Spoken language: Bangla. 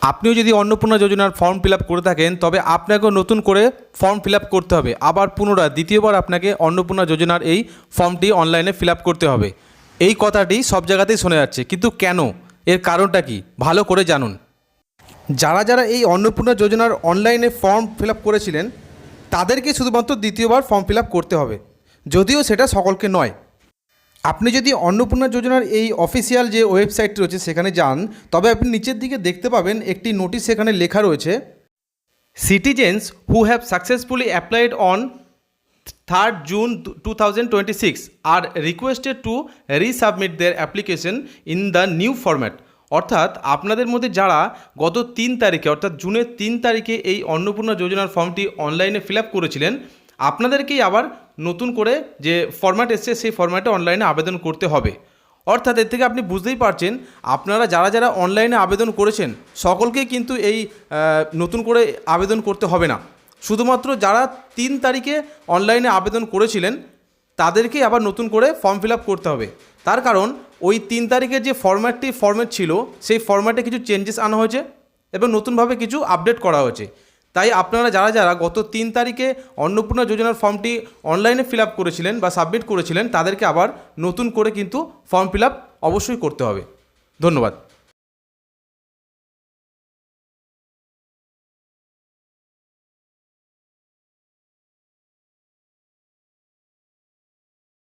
আপনিও যদি অন্নপূর্ণা যোজনার ফর্ম ফিল আপ করে থাকেন তবে আপনাকেও নতুন করে ফর্ম ফিল আপ করতে হবে। আবার পুনরায় দ্বিতীয়বার আপনাকে অন্নপূর্ণা যোজনার এই ফর্মটি অনলাইনে ফিল আপ করতে হবে। এই কথাটি সব জায়গাতেই শোনা যাচ্ছে, কিন্তু কেন, এর কারণটা কি, ভালো করে জানুন। যারা যারা এই অন্নপূর্ণা যোজনার অনলাইনে ফর্ম ফিল আপ করেছিলেন তাদেরকে শুধুমাত্র দ্বিতীয়বার ফর্ম ফিল আপ করতে হবে, যদিও সেটা সকলকে নয়। আপনি যদি অন্নপূর্ণা যোজনার এই অফিসিয়াল যে ওয়েবসাইটটি রয়েছে সেখানে যান, তবে আপনি নিচের দিকে দেখতে পাবেন একটি নোটিশ সেখানে লেখা রয়েছে, citizens who have successfully applied on 3rd June 2026 are requested to resubmit their application in the new format. অর্থাৎ আপনাদের মধ্যে যারা গত 3 তারিখে অর্থাৎ জুনের 3 তারিখে এই অন্নপূর্ণা যোজনার ফর্মটি অনলাইনে ফিল আপ করেছিলেন, আপনাদেরকেই আবার নতুন করে যে ফরম্যাট এসছে সেই ফরম্যাটে অনলাইনে আবেদন করতে হবে। অর্থাৎ এর থেকে আপনি বুঝতেই পারছেন, আপনারা যারা যারা অনলাইনে আবেদন করেছেন সকলকেই কিন্তু এই নতুন করে আবেদন করতে হবে না। শুধুমাত্র যারা 3 তারিখে অনলাইনে আবেদন করেছিলেন তাদেরকেই আবার নতুন করে ফর্ম ফিল আপ করতে হবে। তার কারণ ওই 3 তারিখের যে ফরম্যাট ছিল সেই ফরম্যাটে কিছু চেঞ্জেস আনা হয়েছে এবং নতুনভাবে কিছু আপডেট করা হয়েছে। তাই আপনারা যারা যারা গত 3 তারিখে অন্নপূর্ণা যোজনার ফর্মটি অনলাইনে ফিল আপ করেছিলেন বা সাবমিট করেছিলেন তাদেরকে আবার নতুন করে কিন্তু ফর্ম ফিল আপ অবশ্যই করতে হবে। ধন্যবাদ।